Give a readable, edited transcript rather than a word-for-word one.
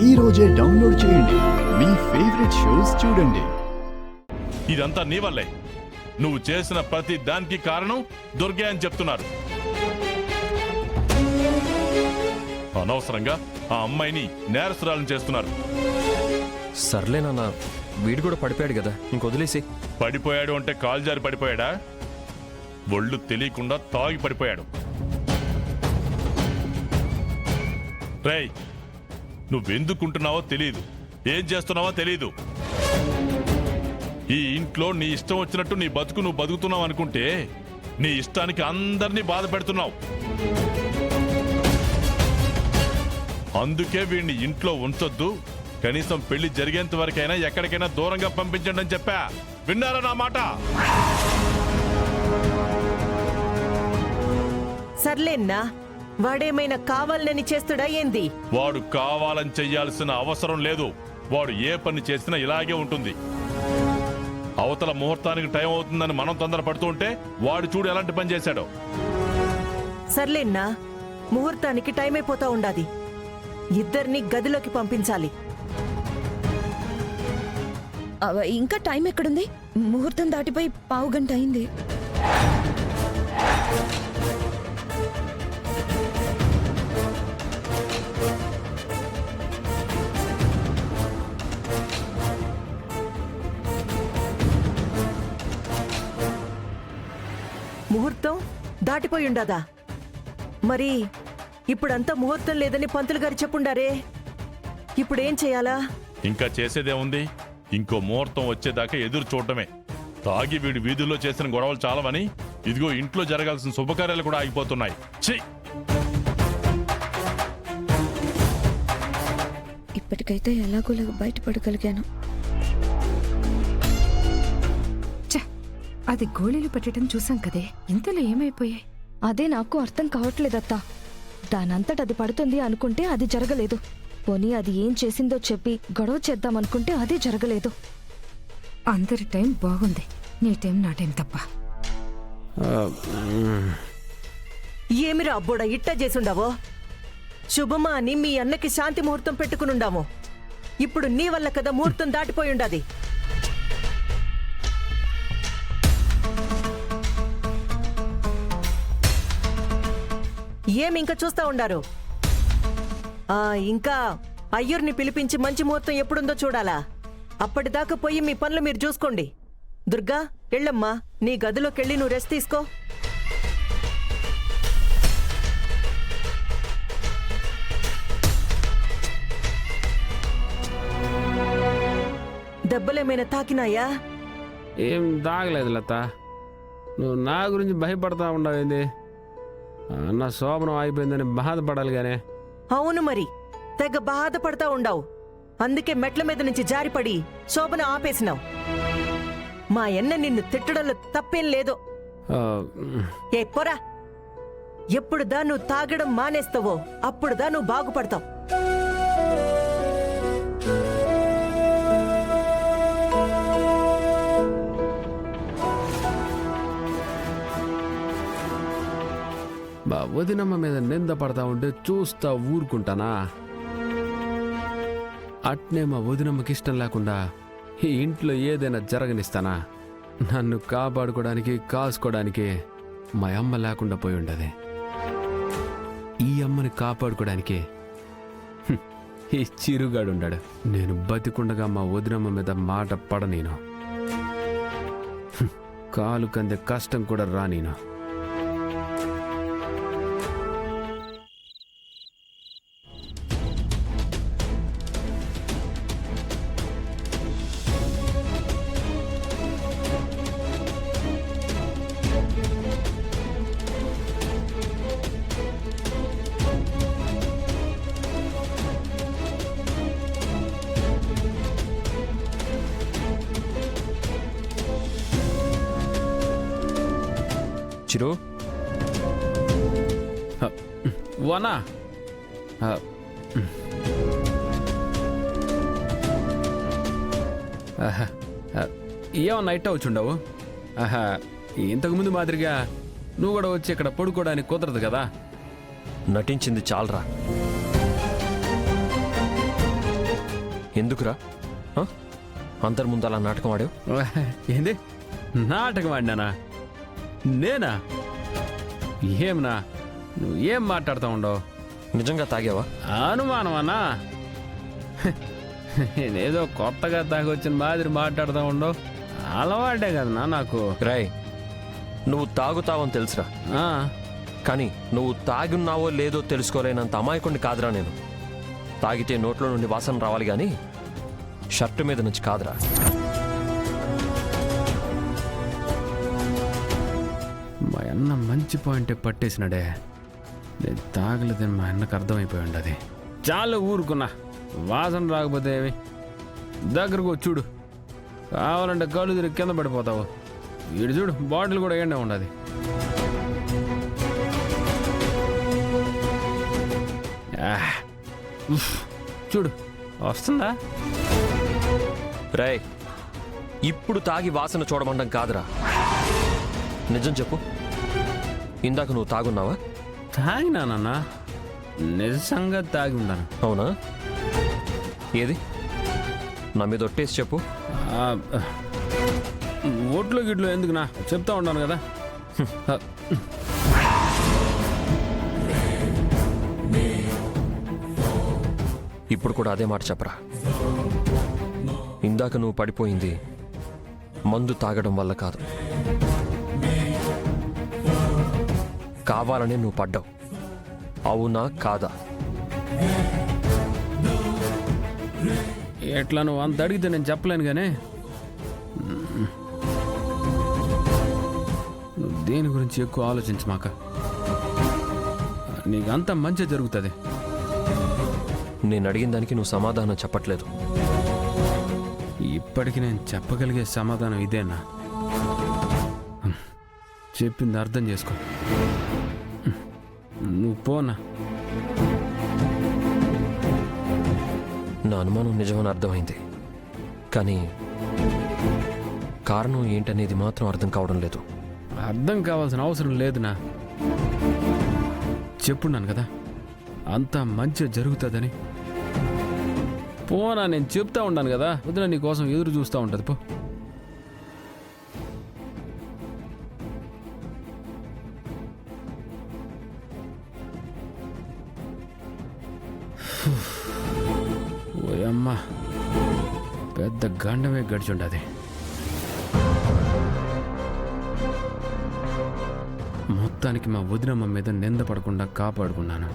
ఈ రోజే డౌన్లోడ్ చేయండి. మీ ఫేవరెట్ షోస్ చూడండి. ఇదంతా నీ వల్లే. నువ్వు చేసిన ప్రతి దానికి కారణం దుర్గే అని చెప్తున్నారు. అనవసరంగా ఆ అమ్మాయిని నేరస్తురాలను చేస్తున్నారు. సర్లే నాన్న, వీడు కూడా పడిపోయాడు కదా, ఇంకొదిలేసి. పడిపోయాడు అంటే కాలు జారి పడిపోయాడా? ఒళ్ళు తెలియకుండా తాగి పడిపోయాడు. రేయ్, నువ్వెందుకుంటున్నావో తెలీదు, ఏం చేస్తున్నావో తెలీదు. ఈ ఇంట్లో నీ ఇష్టం వచ్చినట్టు నీ బతుకు నువ్వు బతుకుతున్నావు అనుకుంటే నీ ఇష్టానికి అందరినీ బాధ పెడుతున్నావు. అందుకే వీడిని ఇంట్లో ఉంచొద్దు, కనీసం పెళ్లి జరిగేంత వరకైనా ఎక్కడికైనా దూరంగా పంపించండి అని చెప్పా. విన్నారా నా మాట? సర్లేన్నా, వాడేమైనా కావాలని చేస్తుడా ఏంది? వాడు కావాలని చెయ్యాల్సిన అవసరం లేదు. వాడు ఏ పని చేసినా ఇలాగే ఉంటుంది. అవతల ముహూర్తానికి టైం అవుతుందని మనం తొందరపడుతూ ఉంటే వాడు చూడు ఎలాంటి పని చేశాడో. సర్లేన్నా, ముహూర్తానికి టైం అయిపోతా ఉండాది. ఇద్దరిని గదిలోకి పంపించాలి. ఇంకా టైం ఎక్కడుంది? ముహూర్తం దాటిపోయి పావు గంట అయింది. ముహూర్తం దాటిపోయి ఉండదా? మరి ఇప్పుడంతా ముహూర్తం లేదని పంతులు గారు చెప్పుండారే, ఇప్పుడేం చేయాలా? ఇంకా చేసేదేముంది? ఇంకో ముహూర్తం వచ్చేదాకా ఎదురు చూడటమే. తాగి వీడి వీధుల్లో చేసిన గొడవలు చాలవని ఇదిగో ఇంట్లో జరగాల్సిన శుభకార్యాలు కూడా ఆగిపోతున్నాయి. ఛీ! ఇప్పటికైతే ఎలాగోలా బయటపడగలిగాను. అది గోళీలు పెట్టడం చూసాం కదే, ఇంతలో ఏమైపోయాయి? అదే నాకు అర్థం కావట్లేదత్తా. దానంతట అది పడుతుంది అనుకుంటే అది జరగలేదు. పోనీ అది ఏం చేసిందో చెప్పి గొడవ చేద్దామనుకుంటే అది జరగలేదు. అందరి టైం బాగుంది, నీ టైం నా టైం తప్ప. ఏమిరా అబ్బోడా ఇట్టా చేసుండావో? శుభమా అని మీ అన్నకి శాంతి ముహూర్తం పెట్టుకునుండాము. ఇప్పుడు నీ వల్ల కదా ముహూర్తం దాటిపోయి ఉండాది. ఏమి ఇంకా చూస్తా ఉండారు? ఇంకా అయ్యూర్ని పిలిపించి మంచి ముహూర్తం ఎప్పుడుందో చూడాలా. అప్పటిదాకా పోయి మీ పనులు మీరు చూసుకోండి. దుర్గా, ఎళ్ళమ్మా, నీ గదిలోకెళ్ళి నువ్వు రెస్ట్ తీసుకో. దెబ్బలేమైనా తాకినాయా? ఏం తాగలేదు లత. నువ్వు నా గురించి భయపడతా ఉండవేంది? నా శోభనం అయిపోయిందని బాధపడాలి గానే. అవును మరి, తెగ బాధపడతా ఉండావు. అందుకే మెట్ల మీద నుంచి జారిపడి శోభన ఆపేసినావు. మా అన్న నిన్ను తిట్టడంలో తప్పేం లేదు. ఏ పోరా, ఎప్పుడుదా నువ్వు తాగడం మానేస్తావో అప్పుడుదా నువ్వు బాగుపడతావు. బా వదినమ్మ మీద నింద పడతా ఉంటే చూస్తా ఊరుకుంటానా? అట్నే మా వదినమ్మకి ఇష్టం లేకుండా ఈ ఇంట్లో ఏదైనా జరగనిస్తానా? నన్ను కాపాడుకోవడానికి కాసుకోవడానికి మా అమ్మ లేకుండా పోయి ఉండదు. ఈ అమ్మని కాపాడుకోవడానికి ఈ చిరుగాడు ఉండాడు. నేను బతికుండగా మా వదినమ్మ మీద మాట పడ, నేను కాలు కందే కష్టం కూడా రా. నేను చిరు, వనా ఏమన్నా ఇట్ట వచ్చుండవు? ఇంతకుముందు మాదిరిగా నువ్వు కూడా వచ్చి ఇక్కడ పడుకోవడానికి కుదరదు కదా. నటించింది చాలరా. ఎందుకురా ఆ? అందరి ముందు అలా నాటకం ఆడావు? ఏంది నాటకం ఆడినానా? నేనా? ఏమన్నా నువ్వు ఏం మాట్లాడుతూ ఉండవు? నిజంగా తాగావా? అనుమానం అన్నా? నేనేదో కొత్తగా తాగొచ్చిన మాదిరి మాట్లాడుతూ ఉండవు. అలవాటే కదన్నా నాకు. రాయ్, నువ్వు తాగుతావని తెలుసురా, ఆ, కానీ నువ్వు తాగున్నావో లేదో తెలుసుకోలేనంత అమాయకుడిని కాదురా నేను. తాగితే నోట్లో నుండి వాసన రావాలి కానీ షర్టు మీద నుంచి కాదురా. మా అన్న మంచి పాయింటే పట్టేసినాడే. నేను తాగలేదని మా అన్నకు అర్థమైపోయి ఉండదు. చాలా ఊరుకున్నా, వాసన రాకపోతే ఏమి. దగ్గరకు వచ్చి చూడు, కావాలంటే కళ్ళు తిరిగి కింద పడిపోతావు. ఇటు చూడు, బాటిల్ కూడా ఎండే ఉండదు. చూడు వస్తుందా? రాయ్, ఇప్పుడు తాగి వాసన చూడమండం కాదురా. నిజం చెప్పు, ఇందాక నువ్వు తాగున్నావా? తాగినానన్నా, నిజంగా తాగి ఉన్నాను. అవునా? ఏది నా మీద ఒట్టేసి చెప్పు. ఓట్లో గిట్లో ఎందుకునా, చెప్తా ఉన్నాను కదా. ఇప్పుడు కూడా అదే మాట చెప్పరా. ఇందాక నువ్వు పడిపోయింది మందు తాగడం వల్ల కాదు, కావాలనే నువ్వు పడ్డావు. అవునా కాదా? ఎట్లా నువ్వు అంత అడిగితే నేను చెప్పలేను కానీ, నువ్వు దేని గురించి ఎక్కువ ఆలోచించమాక. నీకు అంత మంచి జరుగుతుంది. నేను అడిగిన దానికి నువ్వు సమాధానం చెప్పట్లేదు. ఇప్పటికి నేను చెప్పగలిగే సమాధానం ఇదేనా? చెప్పింది అర్థం చేసుకో. నువ్వు పోనా. నా అనుమానం నిజమని అర్థమైంది, కానీ కారణం ఏంటనేది మాత్రం అర్థం కావడం లేదు. అర్థం కావాల్సిన అవసరం లేదునా. చెప్పున్నాను కదా, అంతా మంచిగా జరుగుతుందని. పోనా, నేను చెప్తా ఉన్నాను కదా, వదిన నీ కోసం ఎదురు చూస్తూ ఉంటుంది. పో. ఓయమ్మా, పెద్ద గండమే గడిచుండది. మొత్తానికి మా వదినమ్మ మీద నింద పడకుండా కాపాడుకున్నాను.